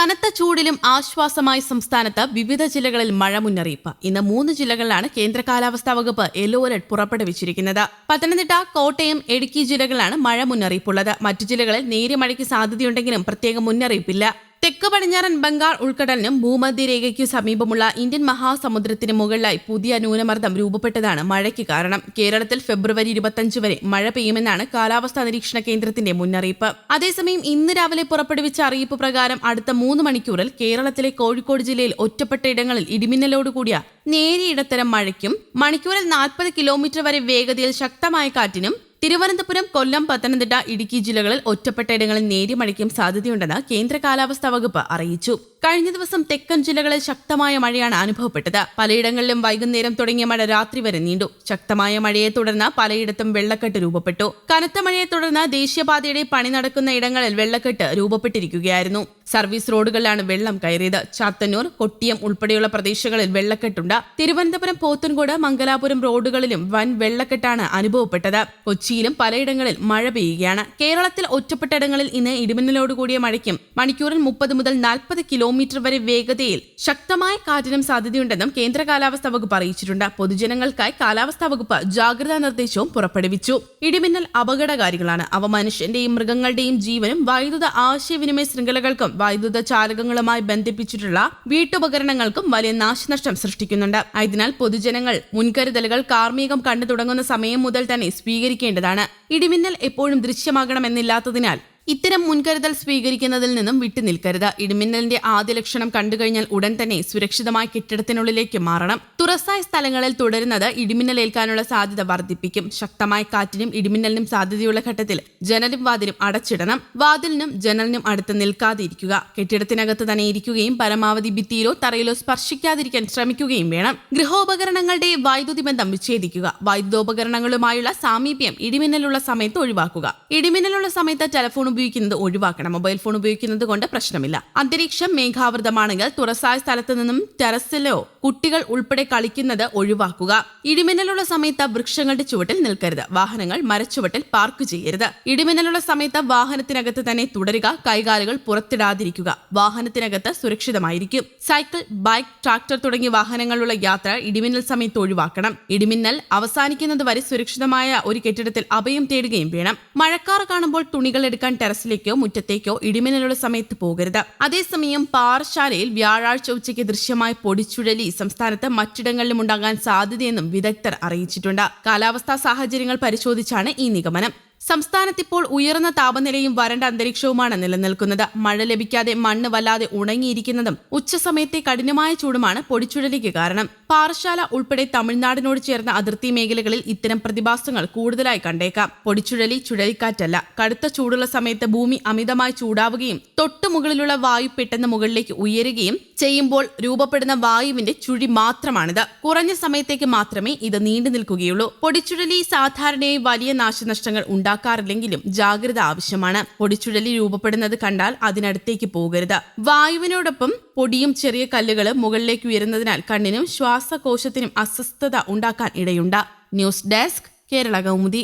കനത്ത ചൂടിലും ആശ്വാസമായി സംസ്ഥാനത്ത് വിവിധ ജില്ലകളിൽ മഴ മുന്നറിയിപ്പ്. ഇന്ന് 3 ജില്ലകളിലാണ് കേന്ദ്ര കാലാവസ്ഥാ വകുപ്പ് യെല്ലോ അലർട്ട് പുറപ്പെടുവിച്ചിരിക്കുന്നത്. പത്തനംതിട്ട, കോട്ടയം, ഇടുക്കി ജില്ലകളിലാണ് മഴ മുന്നറിയിപ്പുള്ളത്. മറ്റു ജില്ലകളിൽ നേരിയ മഴയ്ക്ക് സാധ്യതയുണ്ടെങ്കിലും പ്രത്യേക മുന്നറിയിപ്പില്ല. തെക്ക് പടിഞ്ഞാറൻ ബംഗാൾ ഉൾക്കടലിനും ഭൂമധ്യരേഖയ്ക്കു സമീപമുള്ള ഇന്ത്യൻ മഹാസമുദ്രത്തിന് മുകളിലായി പുതിയ ന്യൂനമർദ്ദം രൂപപ്പെട്ടതാണ് മഴയ്ക്ക് കാരണം. കേരളത്തിൽ ഫെബ്രുവരി 25 വരെ മഴ പെയ്യുമെന്നാണ് കാലാവസ്ഥാ നിരീക്ഷണ കേന്ദ്രത്തിന്റെ മുന്നറിയിപ്പ്. അതേസമയം ഇന്ന് രാവിലെ പുറപ്പെടുവിച്ച അറിയിപ്പ് പ്രകാരം അടുത്ത 3 മണിക്കൂറിൽ കേരളത്തിലെ കോഴിക്കോട് ജില്ലയിൽ ഒറ്റപ്പെട്ട ഇടങ്ങളിൽ ഇടിമിന്നലോടുകൂടിയ നേരിയ ഇടത്തരം മഴയ്ക്കും മണിക്കൂറിൽ 40 കിലോമീറ്റർ വരെ വേഗതയിൽ ശക്തമായ കാറ്റിനും തിരുവനന്തപുരം, കൊല്ലം, പത്തനംതിട്ട, ഇടുക്കി ജില്ലകളിൽ ഒറ്റപ്പെട്ട ഇടങ്ങളിൽ നേരിയ മഴയ്ക്കും സാധ്യതയുണ്ടെന്ന് കേന്ദ്ര കാലാവസ്ഥാ വകുപ്പ് അറിയിച്ചു. കഴിഞ്ഞ ദിവസം തെക്കൻ ജില്ലകളിൽ ശക്തമായ മഴയാണ് അനുഭവപ്പെട്ടത്. പലയിടങ്ങളിലും വൈകുന്നേരം തുടങ്ങിയ മഴ രാത്രി വരെ നീണ്ടു. ശക്തമായ മഴയെ തുടർന്ന് പലയിടത്തും വെള്ളക്കെട്ട് രൂപപ്പെട്ടു. കനത്ത മഴയെ തുടർന്ന് ദേശീയപാതയുടെ പണി നടക്കുന്ന ഇടങ്ങളിൽ വെള്ളക്കെട്ട് രൂപപ്പെട്ടിരിക്കുകയായിരുന്നു. സർവീസ് റോഡുകളിലാണ് വെള്ളം കയറിയത്. ചാത്തന്നൂർ, കൊട്ടിയം ഉൾപ്പെടെയുള്ള പ്രദേശങ്ങളിൽ വെള്ളക്കെട്ടുണ്ട്. തിരുവനന്തപുരം, പോത്തൻകോട്, മംഗലാപുരം റോഡുകളിലും വൻ വെള്ളക്കെട്ടാണ് അനുഭവപ്പെട്ടത്. കൊച്ചിയിലും പലയിടങ്ങളിൽ മഴ പെയ്യുകയാണ്. കേരളത്തിൽ ഒറ്റപ്പെട്ട ഇടങ്ങളിൽ ഇന്ന് ഇടിമിന്നലോടുകൂടിയ മഴയ്ക്കും മണിക്കൂറിൽ 30 മുതൽ 40 കിലോമീറ്റർ വരെ വേഗതയിൽ ശക്തമായ കാറ്റിനും സാധ്യതയുണ്ടെന്നും കേന്ദ്ര കാലാവസ്ഥാ വകുപ്പ് അറിയിച്ചിട്ടുണ്ട്. പൊതുജനങ്ങൾക്കായി കാലാവസ്ഥാ വകുപ്പ് ജാഗ്രതാ നിർദ്ദേശവും പുറപ്പെടുവിച്ചു. ഇടിമിന്നൽ അപകടകാരികളാണ്. അവ മനുഷ്യന്റെയും മൃഗങ്ങളുടെയും ജീവനും വൈദ്യുത ആശയവിനിമയ ശൃംഖലകൾക്കും വൈദ്യുത ചാലകങ്ങളുമായി ബന്ധിപ്പിച്ചിട്ടുള്ള വീട്ടുപകരണങ്ങൾക്കും വലിയ നാശനഷ്ടം സൃഷ്ടിക്കുന്നുണ്ട്. അതിനാൽ പൊതുജനങ്ങൾ മുൻകരുതലുകൾ കാർമ്മികം കണ്ടു തുടങ്ങുന്ന സമയം മുതൽ തന്നെ സ്വീകരിക്കേണ്ടതാണ്. ഇടിമിന്നൽ എപ്പോഴും ദൃശ്യമാകണമെന്നില്ലാത്തതിനാൽ ഇത്തരം മുൻകരുതൽ സ്വീകരിക്കുന്നതിൽ നിന്നും വിട്ടുനിൽക്കരുത്. ഇടിമിന്നലിന്റെ ആദ്യ ലക്ഷണം കണ്ടുകഴിഞ്ഞാൽ ഉടൻ തന്നെ സുരക്ഷിതമായ കെട്ടിടത്തിനുള്ളിലേക്ക് മാറണം. തുറസായ സ്ഥലങ്ങളിൽ തുടരുന്നത് ഇടിമിന്നലേൽക്കാനുള്ള സാധ്യത വർദ്ധിപ്പിക്കും. ശക്തമായ കാറ്റിനും ഇടിമിന്നലിനും സാധ്യതയുള്ള ഘട്ടത്തിൽ ജനലും വാതിലും അടച്ചിടണം. വാതിലിനും ജനലിനും അടുത്ത് നിൽക്കാതിരിക്കുക. കെട്ടിടത്തിനകത്ത് തന്നെ ഇരിക്കുകയും പരമാവധി ഭിത്തിയിലോ തറയിലോ സ്പർശിക്കാതിരിക്കാൻ ശ്രമിക്കുകയും വേണം. ഗൃഹോപകരണങ്ങളുടെ വൈദ്യുതി ബന്ധം വിച്ഛേദിക്കുക. വൈദ്യുതോപകരണങ്ങളുമായുള്ള സാമീപ്യം ഇടിമിന്നലുള്ള സമയത്ത് ഒഴിവാക്കുക. ഇടിമിന്നലുള്ള സമയത്ത് ടെലിഫോൺ ഉപയോഗിക്കുന്നത് ഒഴിവാക്കണം. മൊബൈൽ ഫോൺ ഉപയോഗിക്കുന്നത് കൊണ്ട് പ്രശ്നമില്ല. അന്തരീക്ഷം മേഘാവൃതമാണെങ്കിൽ തുറസായ സ്ഥലത്ത് നിന്നും ടെറസിലോ കുട്ടികൾ ഉൾപ്പെടെ കളിക്കുന്നത് ഒഴിവാക്കുക. ഇടിമിന്നലുള്ള സമയത്ത് വൃക്ഷങ്ങളുടെ ചുവട്ടിൽ നിൽക്കരുത്. വാഹനങ്ങൾ മരച്ചുവട്ടിൽ പാർക്ക് ചെയ്യരുത്. ഇടിമിന്നലുള്ള സമയത്ത് വാഹനത്തിനകത്ത് തന്നെ തുടരുക. കൈകാലുകൾ പുറത്തിടാതിരിക്കുക. വാഹനത്തിനകത്ത് സുരക്ഷിതമായിരിക്കും. സൈക്കിൾ, ബൈക്ക്, ട്രാക്ടർ തുടങ്ങിയ വാഹനങ്ങളുള്ള യാത്ര ഇടിമിന്നൽ സമയത്ത് ഒഴിവാക്കണം. ഇടിമിന്നൽ അവസാനിക്കുന്നത് വരെ സുരക്ഷിതമായ ഒരു കെട്ടിടത്തിൽ അഭയം തേടുകയും വേണം. മഴക്കാർ കാണുമ്പോൾ തുണികൾ എടുക്കാൻ ടെറസിലേക്കോ മുറ്റത്തേക്കോ ഇടിമിന്നലുള്ള സമയത്ത് പോകരുത്. അതേസമയം പാറശാലയിൽ വ്യാഴാഴ്ച ഉച്ചയ്ക്ക് ദൃശ്യമായ പൊടിച്ചുഴലി സംസ്ഥാനത്ത് മറ്റിടങ്ങളിലും ഉണ്ടാകാൻ സാധ്യതയെന്നും വിദഗ്ധർ അറിയിച്ചിട്ടുണ്ട്. കാലാവസ്ഥാ സാഹചര്യങ്ങൾ പരിശോധിച്ചാണ് ഈ നിഗമനം. സംസ്ഥാനത്തിപ്പോൾ ഉയർന്ന താപനിലയും വരണ്ട അന്തരീക്ഷവുമാണ് നിലനിൽക്കുന്നത്. മഴ ലഭിക്കാതെ മണ്ണ് വല്ലാതെ ഉണങ്ങിയിരിക്കുന്നതും ഉച്ചസമയത്തെ കഠിനമായ ചൂടുമാണ് പൊടിച്ചുഴലിക്ക് കാരണം. പാറശാല ഉൾപ്പെടെ തമിഴ്നാടിനോട് ചേർന്ന അതിർത്തി മേഖലകളിൽ ഇത്തരം പ്രതിഭാസങ്ങൾ കൂടുതലായി കണ്ടേക്കാം. പൊടിച്ചുഴലി ചുഴലിക്കാറ്റല്ല. കടുത്ത ചൂടുള്ള സമയത്ത് ഭൂമി അമിതമായി ചൂടാവുകയും തൊട്ടുമുകളിലുള്ള വായു പെട്ടെന്ന് മുകളിലേക്ക് ഉയരുകയും ചെയ്യുമ്പോൾ രൂപപ്പെടുന്ന വായുവിന്റെ ചുഴി മാത്രമാണിത്. കുറഞ്ഞ സമയത്തേക്ക് മാത്രമേ ഇത് നീണ്ടു നിൽക്കുകയുള്ളൂ. പൊടിച്ചുഴലി സാധാരണയായി വലിയ നാശനഷ്ടങ്ങൾ ഉണ്ടാക്കാറില്ലെങ്കിലും ജാഗ്രത ആവശ്യമാണ്. പൊടിച്ചുഴലി രൂപപ്പെടുന്നത് കണ്ടാൽ അതിനടുത്തേക്ക് പോകരുത്. വായുവിനോടൊപ്പം പൊടിയും ചെറിയ കല്ലുകളും മുകളിലേക്ക് ഉയരുന്നതിനാൽ കണ്ണിനും ശ്വാസകോശത്തിനും അസ്വസ്ഥത ഉണ്ടാക്കാൻ ഇടയുണ്ട്. News desk, Kerala Kaumudi.